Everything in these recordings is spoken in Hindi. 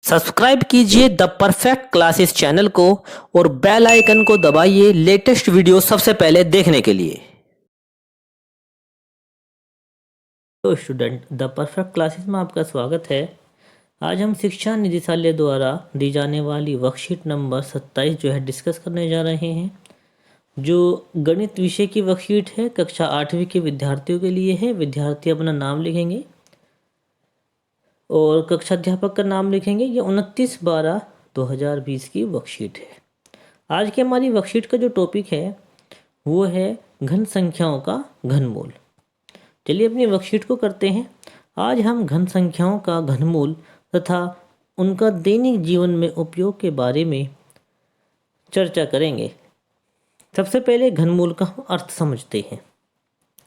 सब्सक्राइब कीजिए द परफेक्ट क्लासेस चैनल को और बेल आइकन को दबाइए लेटेस्ट वीडियो सबसे पहले देखने के लिए। तो स्टूडेंट, द परफेक्ट क्लासेस में आपका स्वागत है। आज हम शिक्षा निदेशालय द्वारा दी जाने वाली वर्कशीट नंबर 27 जो है डिस्कस करने जा रहे हैं। जो गणित विषय की वर्कशीट है, कक्षा 8वीं के विद्यार्थियों के लिए है। विद्यार्थी अपना नाम लिखेंगे और कक्षा अध्यापक का नाम लिखेंगे। ये 29/12/2020 की वर्कशीट है। आज की हमारी वर्कशीट का जो टॉपिक है वो है घन संख्याओं का घनमूल। चलिए अपनी वर्कशीट को करते हैं। आज हम घन संख्याओं का घनमूल तथा उनका दैनिक जीवन में उपयोग के बारे में चर्चा करेंगे। सबसे पहले घनमूल का अर्थ समझते हैं।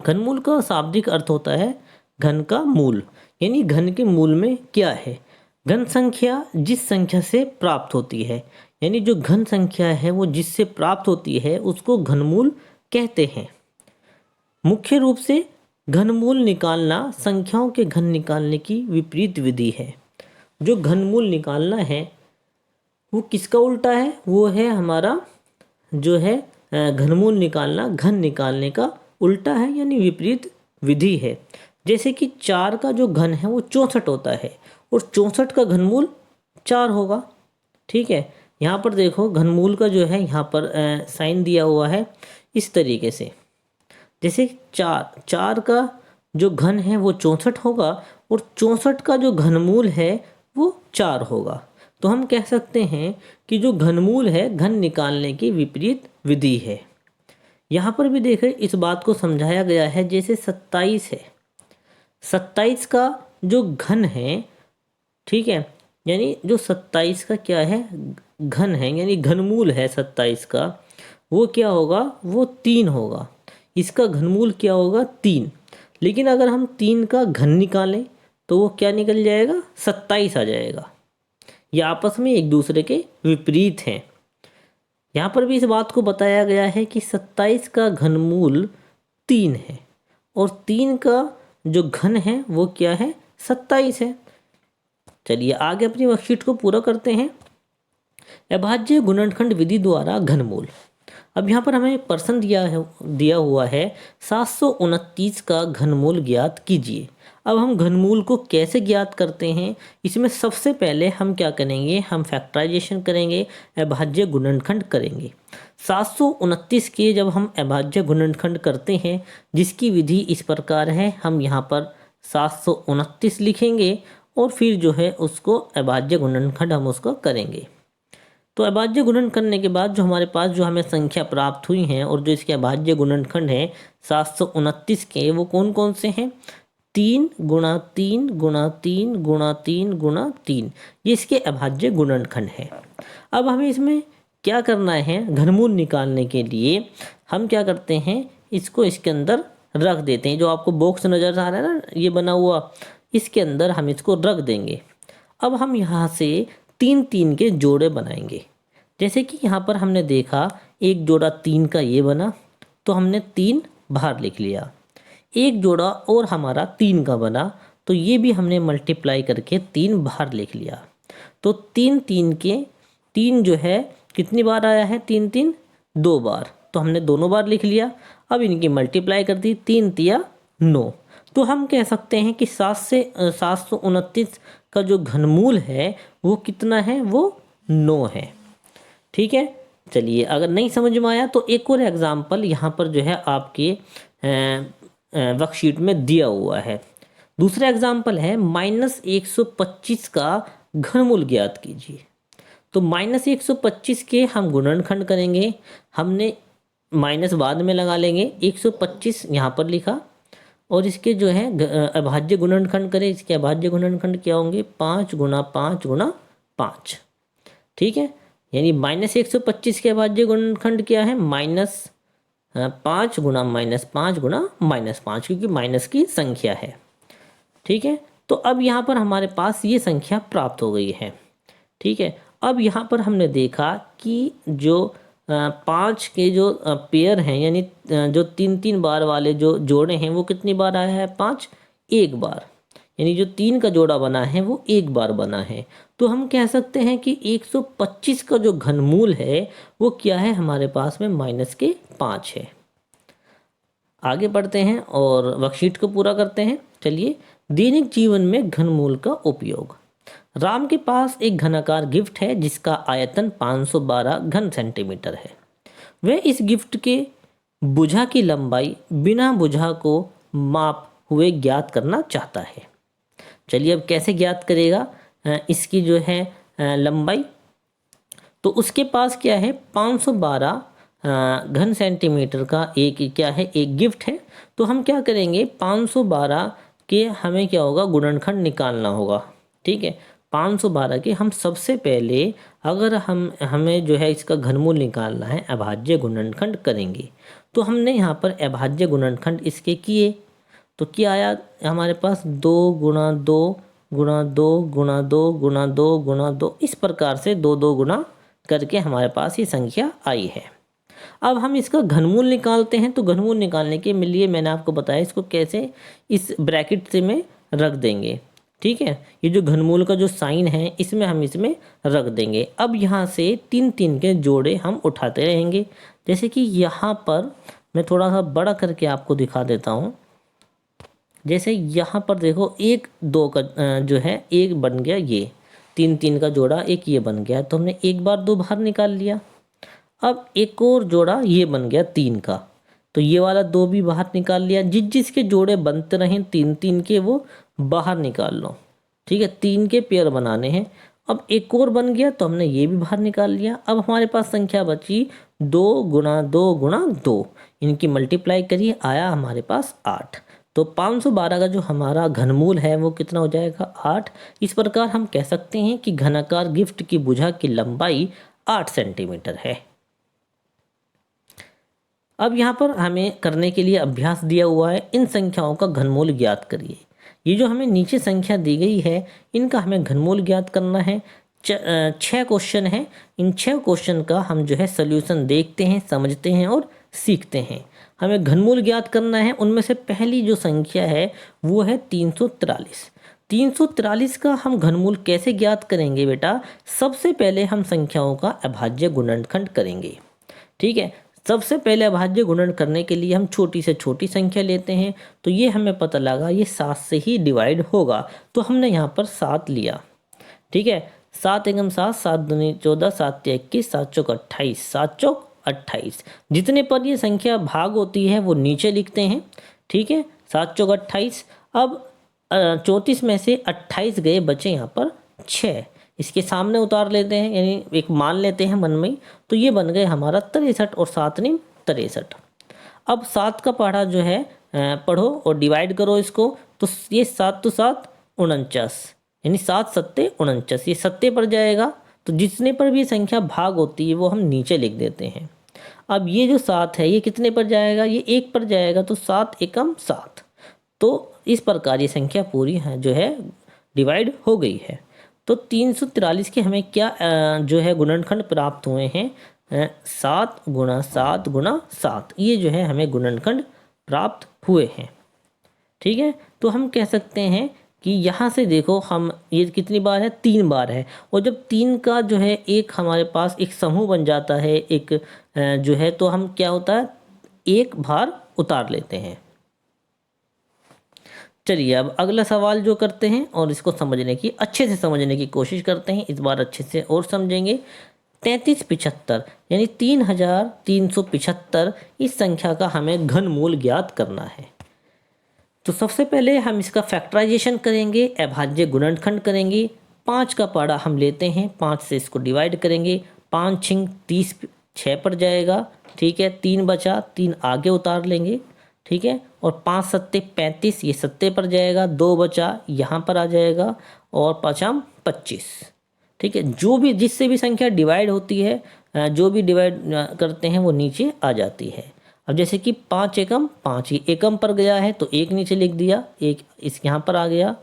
घनमूल का शाब्दिक अर्थ होता है घन का मूल, यानी घन के मूल में क्या है। घन संख्या जिस संख्या से प्राप्त होती है, यानी जो घन संख्या है वो जिससे प्राप्त होती है उसको घनमूल कहते हैं। मुख्य रूप से घनमूल निकालना संख्याओं के घन निकालने की विपरीत विधि है। जो घनमूल निकालना है वो किसका उल्टा है? वो है हमारा जो है घनमूल निकालना घन निकालने का उल्टा है, यानी विपरीत विधि है। जैसे कि 4 का जो घन है वो 64 होता है और 64 का घनमूल 4 होगा। ठीक है, यहाँ पर देखो घनमूल का जो है यहाँ पर साइन दिया हुआ है इस तरीके से। जैसे 4 का जो घन है वो 64 होगा और 64 का जो घनमूल है वो 4 होगा। तो हम कह सकते हैं कि जो घनमूल है घन निकालने की विपरीत विधि है। यहाँ पर भी देखें इस बात को समझाया गया है। जैसे 27 है, 27 का जो घन है, ठीक है, यानी जो 27 का क्या है घन है, यानी घनमूल है 27 का, वो क्या होगा? वो 3 होगा। इसका घनमूल क्या होगा? 3। लेकिन अगर हम 3 का घन निकालें तो वो क्या निकल जाएगा? 27 आ जाएगा। ये आपस में एक दूसरे के विपरीत हैं। यहाँ पर भी इस बात को बताया गया है कि 27 का घनमूल 3 है और 3 का जो घन है वो क्या है? 27 है। चलिए आगे अपनी वर्कशीट को पूरा करते हैं। अभाज्य गुणनखंड विधि द्वारा घनमूल। अब यहाँ पर हमें प्रश्न दिया हुआ है 729 का घनमूल ज्ञात कीजिए। अब हम घनमूल को कैसे ज्ञात करते हैं? इसमें सबसे पहले हम क्या करेंगे? हम फैक्टराइजेशन करेंगे, अभाज्य गुणनखंड करेंगे। 729 के जब हम अभाज्य गुणनखंड करते हैं जिसकी विधि इस प्रकार है, हम यहाँ पर 729 लिखेंगे और फिर जो है उसको अभाज्य गुणनखंड हम उसको करेंगे। तो अभाज्य गुणन करने के बाद जो हमारे पास जो हमें संख्या प्राप्त हुई हैं और जो इसके अभाज्य गुणनखंड है 729 के, वो कौन कौन से हैं? 3 गुणा 3 गुणा 3 गुणा 3 गुणा 3, ये इसके अभाज्य गुणनखंड है। अब हमें इसमें क्या करना है? घनमूल निकालने के लिए हम क्या करते हैं? इसको इसके अंदर रख देते हैं। जो आपको बॉक्स नज़र आ रहा है ना, ये बना हुआ, इसके अंदर हम इसको रख देंगे। अब हम यहाँ से 3 के जोड़े बनाएंगे। जैसे कि यहाँ पर हमने देखा एक जोड़ा 3 का ये बना, तो हमने 3 बाहर लिख लिया। एक जोड़ा और हमारा 3 का बना, तो ये भी हमने मल्टीप्लाई करके 3 बाहर लिख लिया। तो 3 के 3 जो है कितनी बार आया है? 3 2 बार, तो हमने दोनों बार लिख लिया। अब इनकी मल्टीप्लाई कर दी, 3 तिया 9। तो हम कह सकते हैं कि 729 का जो घनमूल है वो कितना है? वो 9 है। ठीक है, चलिए अगर नहीं समझ में आया तो एक और एग्जाम्पल यहाँ पर जो है आपके वर्कशीट में दिया हुआ है। दूसरा एग्जाम्पल है -125 का घनमूल ज्ञात कीजिए। तो -125 के हम गुणनखंड करेंगे। हमने माइनस बाद में लगा लेंगे, 125 यहाँ पर लिखा और इसके जो है अभाज्य गुणनखंड करें। इसके अभाज्य गुणनखंड क्या होंगे? 5 गुणा 5 गुणा 5। ठीक है, यानी -125 के अभाज्य गुणनखंड क्या है? -5 गुणा -5 गुणा -5, क्योंकि माइनस की संख्या है। ठीक है, तो अब यहाँ पर हमारे पास ये संख्या प्राप्त हो गई है। ठीक है, अब यहाँ पर हमने देखा कि जो 5 के जो पेयर हैं, यानी जो 3 बार वाले जो जोड़े हैं वो कितनी बार आया है? 5 एक बार, यानी जो 3 का जोड़ा बना है वो एक बार बना है। तो हम कह सकते हैं कि 125 का जो घनमूल है वो क्या है, हमारे पास में -5 है। आगे बढ़ते हैं और वर्कशीट को पूरा करते हैं। चलिए, दैनिक जीवन में घनमूल का उपयोग। राम के पास एक घनाकार गिफ्ट है जिसका आयतन 512 घन सेंटीमीटर है। वह इस गिफ्ट के भुजा की लंबाई बिना भुजा को माप हुए ज्ञात करना चाहता है। चलिए, अब कैसे ज्ञात करेगा इसकी जो है लंबाई। तो उसके पास क्या है, 512 घन सेंटीमीटर का एक क्या है, एक गिफ्ट है। तो हम क्या करेंगे, 512 के हमें क्या होगा, गुणनखंड निकालना होगा। ठीक है, 512 के हम सबसे पहले अगर हमें जो है इसका घनमूल निकालना है, अभाज्य गुणनखंड करेंगे। तो हमने यहाँ पर अभाज्य गुणनखंड इसके किए, तो क्या आया हमारे पास, 2 गुणा 2 गुणा 2 गुणा 2 गुणा 2 गुणा 2, इस प्रकार से 2 गुणा करके हमारे पास ये संख्या आई है। अब हम इसका घनमूल निकालते हैं। तो घनमूल निकालने के लिए मैंने आपको बताया इसको कैसे, इस ब्रैकेट से में रख देंगे। ठीक है, ये जो घनमूल का जो साइन है इसमें हम इसमें रख देंगे। अब यहाँ से 3 के जोड़े हम उठाते रहेंगे। जैसे कि यहाँ पर मैं थोड़ा सा बड़ा करके आपको दिखा देता हूँ। जैसे यहाँ पर देखो, 1 2 का जो है एक बन गया, ये 3 का जोड़ा एक ये बन गया, तो हमने एक बार 2 बाहर निकाल लिया। अब एक और जोड़ा ये बन गया 3 का, तो ये वाला 2 भी बाहर निकाल लिया। जिसके जोड़े बनते रहें 3 के, वो बाहर निकाल लो। ठीक है, 3 के पेयर बनाने हैं। अब एक और बन गया, तो हमने ये भी बाहर निकाल लिया। अब हमारे पास संख्या बची 2 गुणा 2 गुणा 2, इनकी मल्टीप्लाई करिए, आया हमारे पास 8। तो 512 का जो हमारा घनमूल है वो कितना हो जाएगा, 8। इस प्रकार हम कह सकते हैं कि घनाकार गिफ्ट की भुजा की लंबाई 8 सेंटीमीटर है। अब यहाँ पर हमें करने के लिए अभ्यास दिया हुआ है, इन संख्याओं का घनमूल ज्ञात करिए। ये जो हमें नीचे संख्या दी गई है इनका हमें घनमूल ज्ञात करना है। 6 क्वेश्चन है, इन 6 क्वेश्चन का हम जो है सोल्यूशन देखते हैं, समझते हैं और सीखते हैं। हमें घनमूल ज्ञात करना है। उनमें से पहली जो संख्या है वो है 343। 343 का हम घनमूल कैसे ज्ञात करेंगे बेटा, सबसे पहले हम संख्याओं का अभाज्य गुणनखंड करेंगे। ठीक है, सबसे पहले अभाज्य गुणन करने के लिए हम छोटी से छोटी संख्या लेते हैं। तो ये हमें पता लगा ये 7 से ही डिवाइड होगा, तो हमने यहाँ पर 7 लिया। ठीक है, 7 एकम 7, 7 दूनी 14, 7 तिया 21, 7 चौक 28, 7 चौक 28। जितने पर ये संख्या भाग होती है वो नीचे लिखते हैं। ठीक है, 7 चौक 28। अब 34 में से 28 गए, बचे यहाँ पर 6। इसके सामने उतार लेते हैं, यानी एक मान लेते हैं मन में ही। तो ये बन गए हमारा 63 और 7 × 63। अब 7 का पहाड़ा जो है पढ़ो और डिवाइड करो इसको। तो ये 7 तो 7 49, यानी 7 सत्ते 49, ये सत्ते पर जाएगा। तो जितने पर भी संख्या भाग होती है वो हम नीचे लिख देते हैं। अब ये जो 7 है ये कितने पर जाएगा, ये 1 पर जाएगा, तो 7 एकम 7। तो इस प्रकार ये संख्या पूरी है जो है डिवाइड हो गई है। तो 343 के हमें क्या जो है गुणनखंड प्राप्त हुए हैं, 7 गुणा 7 गुणा 7, ये जो है हमें गुणनखंड प्राप्त हुए हैं। ठीक है, तो हम कह सकते हैं कि यहाँ से देखो, हम ये कितनी बार है, 3 बार है। और जब 3 का जो है एक हमारे पास एक समूह बन जाता है, एक जो है, तो हम क्या होता है, एक भार उतार लेते हैं। चलिए, अब अगला सवाल जो करते हैं और इसको समझने की, अच्छे से समझने की कोशिश करते हैं। इस बार अच्छे से और समझेंगे। 3375 यानी 3375, इस संख्या का हमें घनमूल ज्ञात करना है। तो सबसे पहले हम इसका फैक्टराइजेशन करेंगे, अभाज्य गुणनखंड करेंगे। 5 का पहाड़ा हम लेते हैं, 5 से इसको डिवाइड करेंगे। 5 × 30, 6 पर जाएगा। ठीक है, 3 बचा, 3 आगे उतार लेंगे। ठीक है, और 5 सत्ते 35, ये सत्ते पर जाएगा। 2 बचा, यहाँ पर आ जाएगा, और 5 25। ठीक है, जो भी जिससे भी संख्या डिवाइड होती है, जो भी डिवाइड करते हैं वो नीचे आ जाती है। अब जैसे कि 5 एकम 5 ही एकम पर गया है, तो 1 नीचे लिख दिया, 1 इस यहाँ पर आ गया।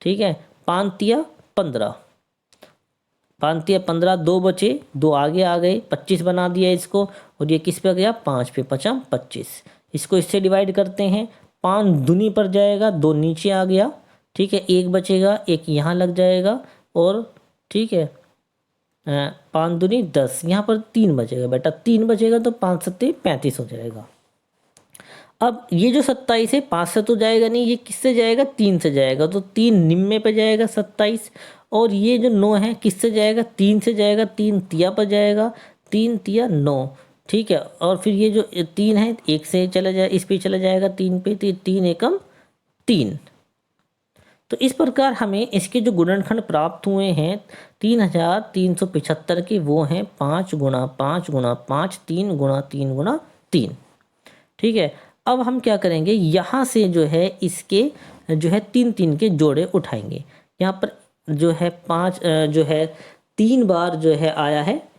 ठीक है, 5 तिया 15, 5 तिया 15, 2 बचे, 2 आगे आ गए, 25 बना दिया इसको। और ये किस पे गया, 5 पे, 5 25। इसको इससे डिवाइड करते हैं, 5 दूनी पर जाएगा, 2 नीचे आ गया। ठीक है, एक बचेगा, एक यहाँ लग जाएगा और ठीक है 5 दूनी 10, यहाँ पर 3 बचेगा बेटा, 3 बचेगा तो 5 सत्ते 35 हो जाएगा। अब ये जो 27 है 5 से तो जाएगा नहीं, ये किससे जाएगा, 3 से जाएगा, तो 3 निम्न पे जाएगा 27। और ये जो 9 है किससे जाएगा, 3 से जाएगा, 3 तिया पर जाएगा, 3 तिया 9, ठीक है। और फिर ये जो 3 है 1 से चला जाए, इस पे चला जाएगा 3 पे, तो 3 एकम 3। तो इस प्रकार हमें इसके जो गुणनखंड प्राप्त हुए हैं 3375 के, वो हैं 5 गुणा 5 गुणा 5, 3 गुणा 3 गुणा 3, ठीक है। अब हम क्या करेंगे, यहाँ से जो है इसके जो है 3 3 के जोड़े उठाएंगे। यहाँ पर जो है 5 जो है 3 बार जो है आया है,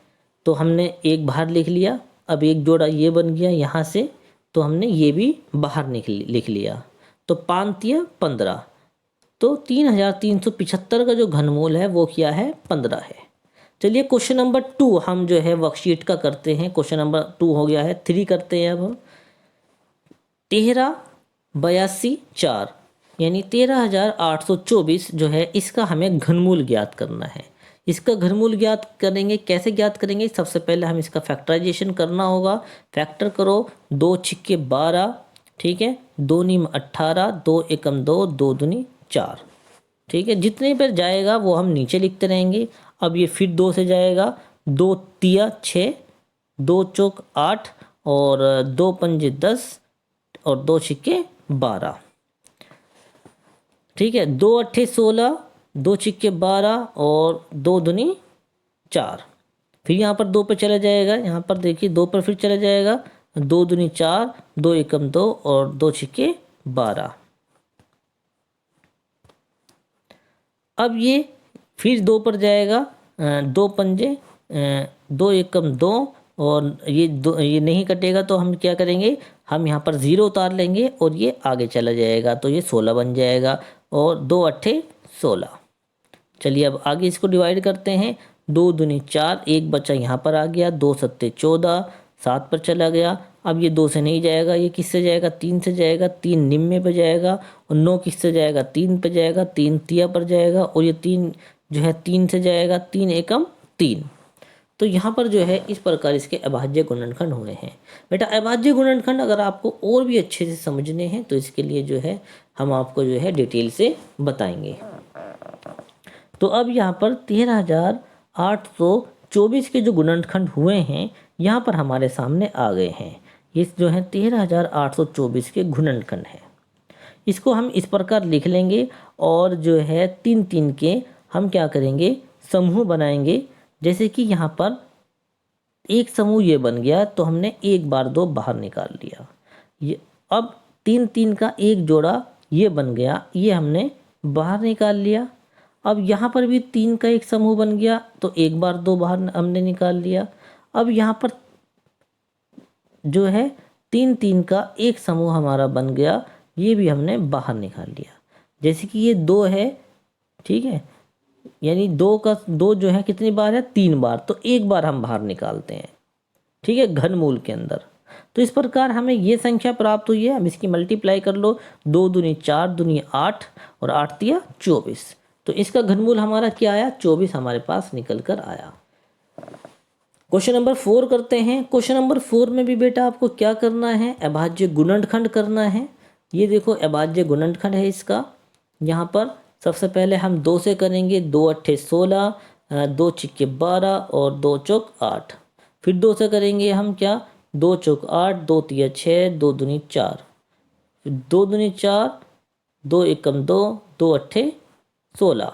तो हमने एक बाहर लिख लिया। अब एक जोड़ा ये बन गया यहाँ से, तो हमने ये भी बाहर लिख लिया, तो 5 तिया 15, तो 3375 का जो घनमूल है वो क्या है, 15 है। चलिए क्वेश्चन नंबर 2 हम जो है वर्कशीट का करते हैं। क्वेश्चन नंबर 2 हो गया है, 3 करते हैं अब हम। 13 82 4 यानी 13824 जो है, इसका हमें घनमूल ज्ञात करना है। इसका घनमूल ज्ञात करेंगे, कैसे ज्ञात करेंगे, सबसे पहले हम इसका फैक्टराइजेशन करना होगा। फैक्टर करो, 2 छिक्के 12, ठीक है, 2 नीम 18, 2 एकम 2, 2 दूनी 4, ठीक है। जितने पर जाएगा वो हम नीचे लिखते रहेंगे। अब ये फिर 2 से जाएगा, 2 तिया 6, 2 चौक 8 और 2 पंजे 10 और 2 छिक्के 12, ठीक है। 2 अट्ठे 16, 2 छिक्के 12 और 2 दूनी 4। फिर यहाँ पर 2 पे चला जाएगा, यहाँ पर देखिए 2 पर फिर चला जाएगा, 2 दूनी 4, 2 एकम 2 और 2 छिक्के 12। अब ये फिर 2 पर जाएगा, 2 पंजे 2 एकम 2 और ये नहीं कटेगा, तो हम क्या करेंगे, हम यहाँ पर 0 उतार लेंगे और ये आगे चला जाएगा, तो ये 16 बन जाएगा और 2 अट्ठे 16। चलिए अब आगे इसको डिवाइड करते हैं। 2 दूनी 4, एक बच्चा यहाँ पर आ गया, 2 सत्ते 14, 7 पर चला गया। अब ये 2 से नहीं जाएगा, ये किससे जाएगा, 3 से जाएगा, 3 निम्न पे जाएगा और 9 किससे जाएगा, 3 पे जाएगा, 3 तिया पर जाएगा और ये 3 जो है 3 से जाएगा, 3 एकम 3। तो यहाँ पर जो है इस प्रकार इसके अभाज्य गुणनखंड हुए हैं। बेटा अभाज्य गुणनखंड अगर आपको और भी अच्छे से समझने हैं तो इसके लिए जो है हम आपको जो है डिटेल से बताएंगे। तो अब यहाँ पर 13824 के जो गुणनखंड हुए हैं यहाँ पर हमारे सामने आ गए हैं। ये जो है 13824 के गुणनखंड हैं। इसको हम इस प्रकार लिख लेंगे और जो है 3 3 के हम क्या करेंगे, समूह बनाएंगे। जैसे कि यहाँ पर एक समूह ये बन गया, तो हमने 1 बार 2 बाहर निकाल लिया। ये अब 3 3 का एक जोड़ा ये बन गया, ये हमने बाहर निकाल लिया। अब यहाँ पर भी 3 का एक समूह बन गया, तो 1 बार 2 बाहर हमने निकाल लिया। अब यहाँ पर जो है 3 3 का एक समूह हमारा बन गया, ये भी हमने बाहर निकाल लिया। जैसे कि ये 2 है, ठीक है, यानी 2 का 2 जो है कितनी बार है, 3 बार, तो 1 बार हम बाहर निकालते हैं, ठीक है, घनमूल के अंदर। तो इस प्रकार हमें ये संख्या प्राप्त हुई है। हम इसकी मल्टीप्लाई कर लो, 2 दूनी 4 दूनी 8 और 8 तिया 24, तो इसका घनमूल हमारा क्या आया, 24 हमारे पास निकल कर आया। क्वेश्चन नंबर 4 करते हैं। क्वेश्चन नंबर 4 में भी बेटा आपको क्या करना है, अभाज्य गुणनखंड करना है। ये देखो अभाज्य गुणनखंड है इसका। यहाँ पर सबसे पहले हम 2 से करेंगे, 2 अट्ठे 16, 2 छिक्के 12 और 2 चौक 8। फिर 2 से करेंगे हम क्या, 2 चौक 8, 2 तिया 6, 2 दूनी 4, फिर 2 दूनी 4, 2 एकम 2, 2 अट्ठे 16।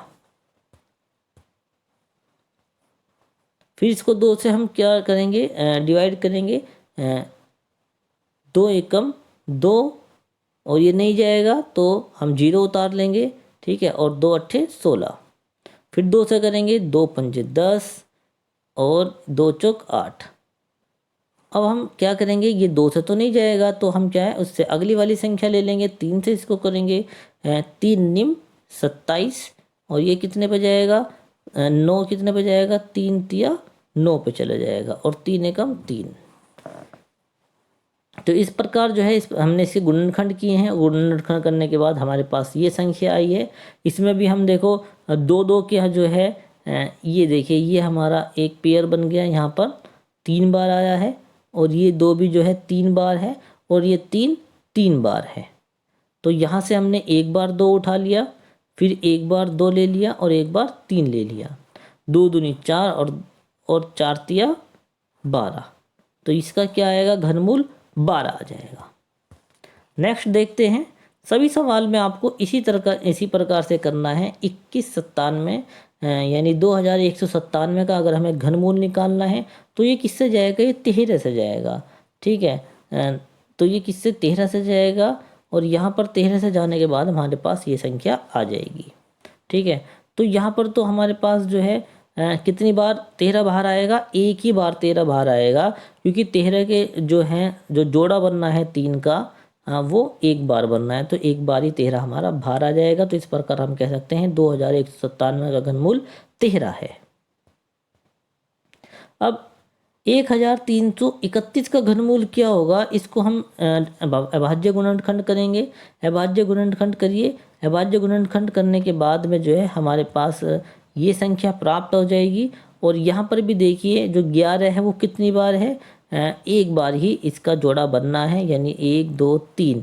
फिर इसको 2 से हम क्या करेंगे, डिवाइड करेंगे, 2 एकम 2 और ये नहीं जाएगा तो हम 0 उतार लेंगे, ठीक है, और 2 अट्ठे 16। फिर 2 से करेंगे, 2 पंजे 10 और 2 चौक 8। अब हम क्या करेंगे, ये 2 से तो नहीं जाएगा, तो हम क्या है उससे अगली वाली संख्या ले लेंगे, 3 से इसको करेंगे, 3 निम 27 और ये कितने पे जाएगा, 9 कितने पे जाएगा, 3 तिया 9 पे चला जाएगा और 3 एकम 3। तो इस प्रकार जो है हमने इसके गुणनखंड किए हैं। गुणनखंड करने के बाद हमारे पास ये संख्या आई है। इसमें भी हम देखो 2 के जो है ये देखिए ये हमारा एक पेयर बन गया, यहाँ पर 3 बार आया है, और ये 2 भी जो है 3 बार है, और ये 3 बार है। तो यहाँ से हमने एक बार 2 उठा लिया, फिर एक बार 2 ले लिया, और एक बार 3 ले लिया। 2 दूनी 4 और 4 तिया 12। तो इसका क्या आएगा, घनमूल 12 आ जाएगा। नेक्स्ट देखते हैं। सभी सवाल में आपको इसी प्रकार से करना है। 2197 यानी 2197 का अगर हमें घनमूल निकालना है तो ये किससे जाएगा, ये 13 से जाएगा। ठीक है, तो ये किससे 13 से जाएगा, और यहाँ पर 13 से जाने के बाद हमारे पास ये संख्या आ जाएगी। ठीक है, तो यहाँ पर तो हमारे पास जो है कितनी बार 13 बाहर आएगा, एक ही बार 13 बाहर आएगा, क्योंकि 13 के जो हैं जो जोड़ा बनना है 3 का वो एक बार बनना है, तो एक बार ही 13 हमारा बाहर आ जाएगा। तो इस प्रकार हम कह सकते हैं 2197 का घनमूल 13 है। अब 1331 का घनमूल क्या होगा, इसको हम अभाज्य गुणनखंड करेंगे। अभाज्य गुणनखंड करिए। अभाज्य गुणनखंड करने के बाद में जो है हमारे पास ये संख्या प्राप्त हो जाएगी। और यहाँ पर भी देखिए जो 11 है वो कितनी बार है, एक बार ही इसका जोड़ा बनना है, यानी 1 2 3,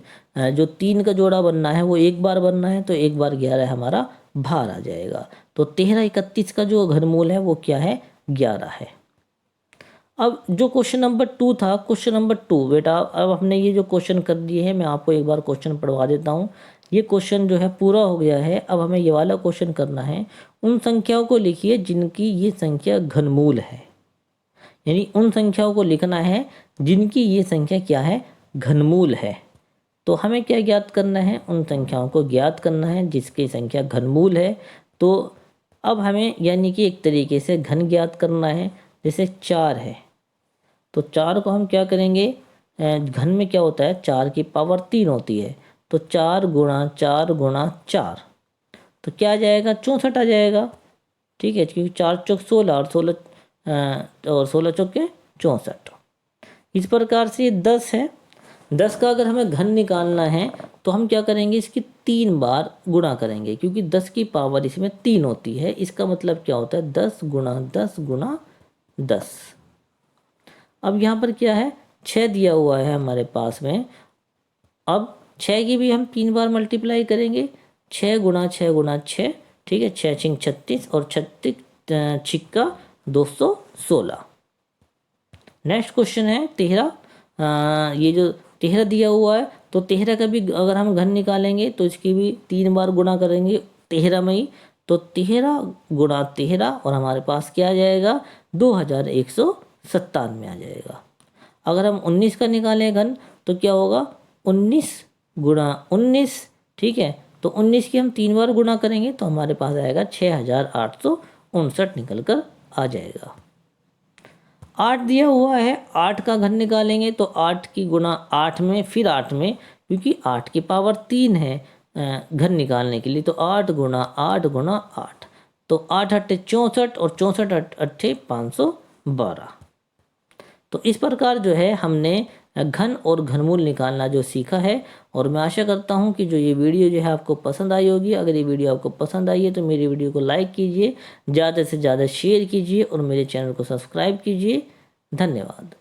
जो 3 का जोड़ा बनना है वो एक बार बनना है, तो एक बार 11 हमारा बाहर आ जाएगा। तो 1331 का जो घनमूल है वो क्या है, 11 है। अब जो क्वेश्चन नंबर 2 था, क्वेश्चन नंबर 2 बेटा, अब हमने ये जो क्वेश्चन कर दिए हैं, मैं आपको एक बार क्वेश्चन पढ़वा देता हूँ। ये क्वेश्चन जो है पूरा हो गया है। अब हमें ये वाला क्वेश्चन करना है। उन संख्याओं को लिखिए जिनकी ये संख्या घनमूल है, यानी उन संख्याओं को लिखना है जिनकी ये संख्या क्या है, घनमूल है। तो हमें क्या ज्ञात करना है, उन संख्याओं को ज्ञात करना है जिसकी संख्या घनमूल है। तो अब हमें यानी कि एक तरीके से घन ज्ञात करना है। जैसे 4 है, तो 4 को हम क्या करेंगे, घन में क्या होता है, 4 की पावर 3 होती है, तो 4 गुणा 4 गुणा 4, तो क्या आ जाएगा, 64 आ जाएगा। ठीक है, क्योंकि 4 चौक 16 और 16 चौके 64। इस प्रकार से ये 10 है। 10 का अगर हमें घन निकालना है तो हम क्या करेंगे, इसकी 3 बार गुणा करेंगे, क्योंकि 10 की पावर इसमें 3 होती है। इसका मतलब क्या होता है, 10 गुणा 10 गुणा 10। अब यहाँ पर क्या है, 6 दिया हुआ है हमारे पास में। अब 6 की भी हम 3 बार मल्टीप्लाई करेंगे, 6 गुणा 6 गुणा 6। ठीक है, 6 छिंग 36 और 36 छिक्का 216। नेक्स्ट क्वेश्चन है 13। ये जो 13 दिया हुआ है, तो 13 का भी अगर हम घन निकालेंगे तो इसकी भी 3 बार गुणा करेंगे 13 में ही, तो 13 गुणा 13, और हमारे पास क्या आ जाएगा, 2197 आ जाएगा। अगर हम 19 का निकालें घन तो क्या होगा, 19 गुणा 19। ठीक है, तो 19 की हम 3 बार गुणा करेंगे तो हमारे पास आएगा 6859 निकल कर आ जाएगा। 8 दिया हुआ है, 8 का घन निकालेंगे तो 8 की गुणा 8 में, फिर 8 में, क्योंकि 8 की पावर 3 है घन निकालने के लिए, तो 8 गुणा 8 गुणा 8, तो 8 अट्ठे 64 और 64 अट्ठे 512। तो इस प्रकार जो है हमने घन और घनमूल निकालना जो सीखा है। और मैं आशा करता हूँ कि जो ये वीडियो जो है आपको पसंद आई होगी। अगर ये वीडियो आपको पसंद आई है तो मेरी वीडियो को लाइक कीजिए, ज़्यादा से ज़्यादा शेयर कीजिए और मेरे चैनल को सब्सक्राइब कीजिए। धन्यवाद।